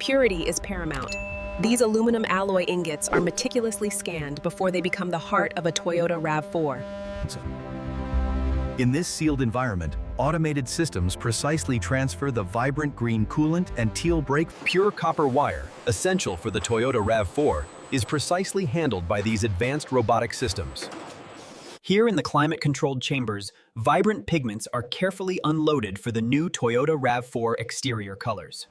Purity is paramount. These aluminum alloy ingots are meticulously scanned before they become the heart of a Toyota RAV4. In this sealed environment, automated systems precisely transfer the vibrant green coolant and teal brake. Pure copper wire, essential for the Toyota RAV4, is precisely handled by these advanced robotic systems. Here in the climate-controlled chambers, vibrant pigments are carefully unloaded for the new Toyota RAV4 exterior colors.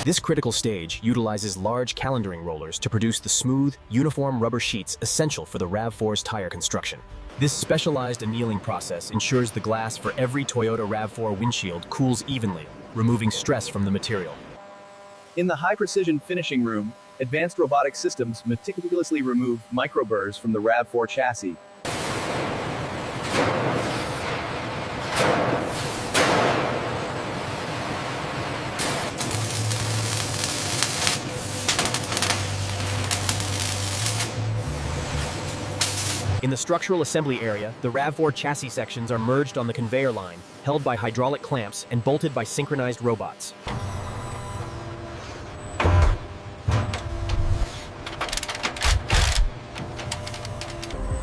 This critical stage utilizes large calendaring rollers to produce the smooth, uniform rubber sheets essential for the RAV4's tire construction. This specialized annealing process ensures the glass for every Toyota RAV4 windshield cools evenly, removing stress from the material. In the high-precision finishing room, advanced robotic systems meticulously remove microburrs from the RAV4 chassis. In the structural assembly area, the RAV4 chassis sections are merged on the conveyor line, held by hydraulic clamps and bolted by synchronized robots.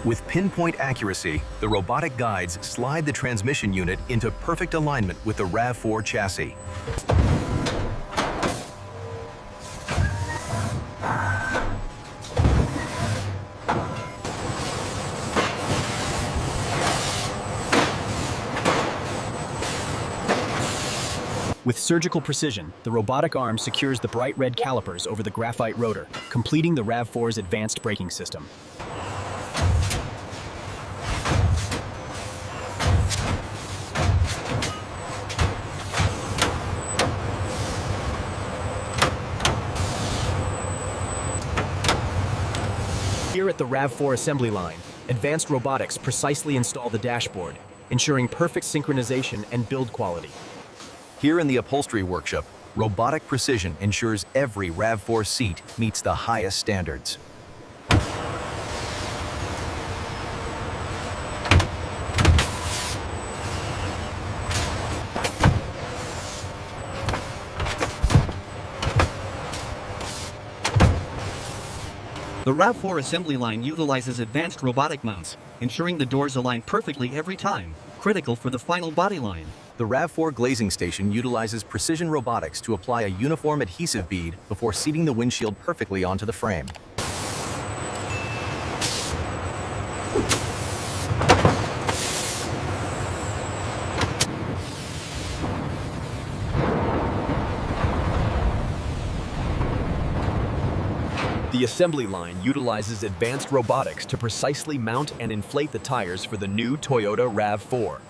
With pinpoint accuracy, the robotic guides slide the transmission unit into perfect alignment with the RAV4 chassis. With surgical precision, the robotic arm secures the bright red calipers over the graphite rotor, completing the RAV4's advanced braking system. Here at the RAV4 assembly line, advanced robotics precisely install the dashboard, ensuring perfect synchronization and build quality. Here in the upholstery workshop, robotic precision ensures every RAV4 seat meets the highest standards. The RAV4 assembly line utilizes advanced robotic mounts, ensuring the doors align perfectly every time, critical for the final body line. The RAV4 glazing station utilizes precision robotics to apply a uniform adhesive bead before seating the windshield perfectly onto the frame. The assembly line utilizes advanced robotics to precisely mount and inflate the tires for the new Toyota RAV4.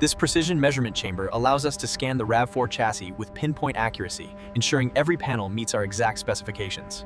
This precision measurement chamber allows us to scan the RAV4 chassis with pinpoint accuracy, ensuring every panel meets our exact specifications.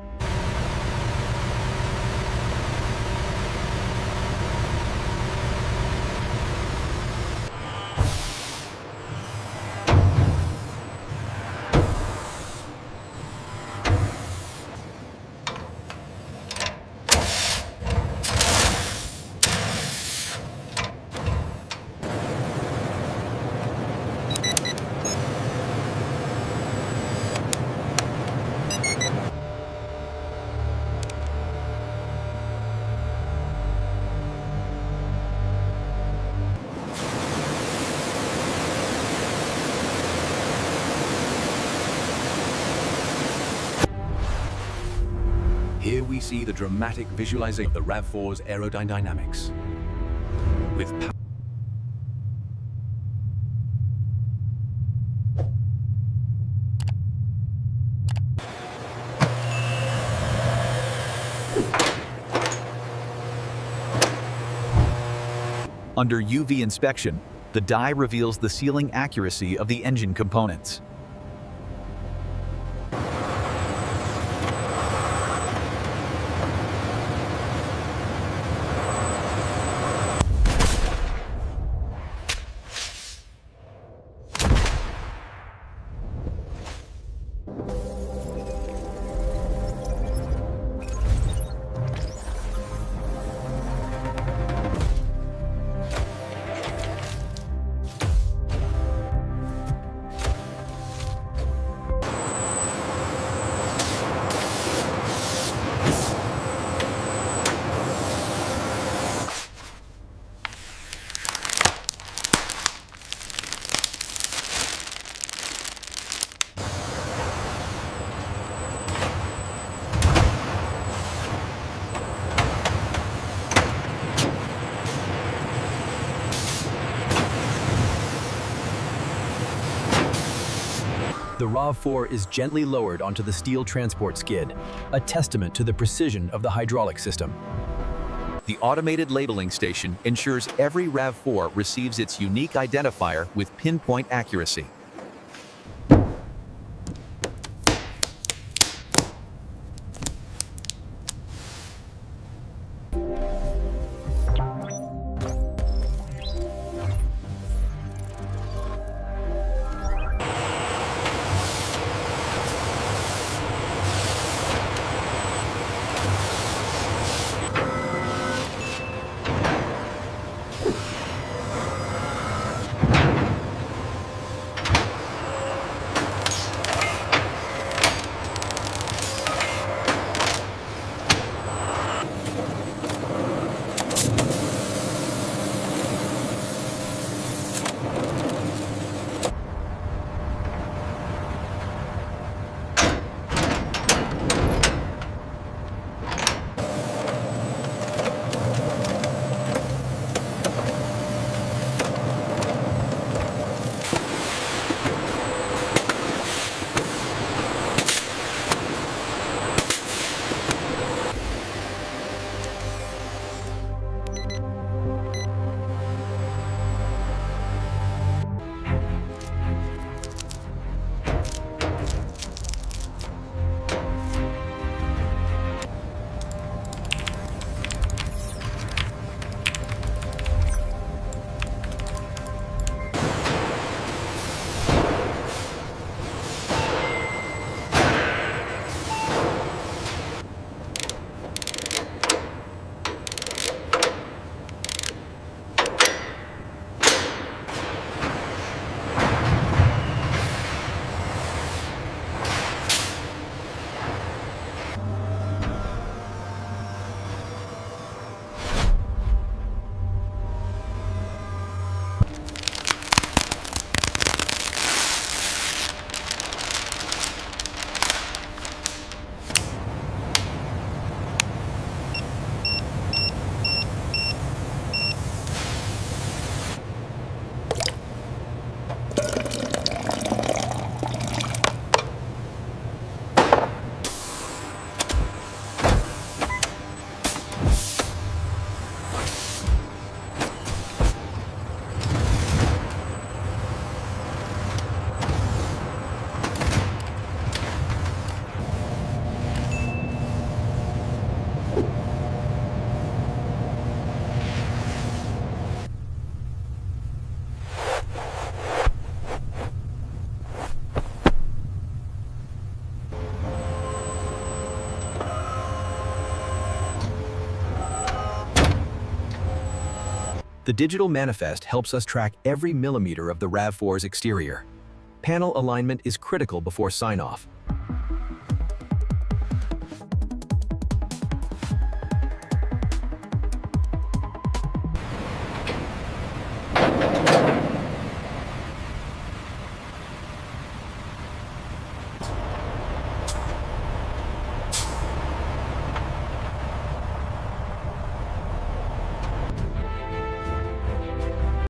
Here we see the dramatic visualization of the RAV4's aerodynamics. With Under UV inspection, the dye reveals the sealing accuracy of the engine components. The RAV4 is gently lowered onto the steel transport skid, a testament to the precision of the hydraulic system. The automated labeling station ensures every RAV4 receives its unique identifier with pinpoint accuracy. The digital manifest helps us track every millimeter of the RAV4's exterior. Panel alignment is critical before sign-off,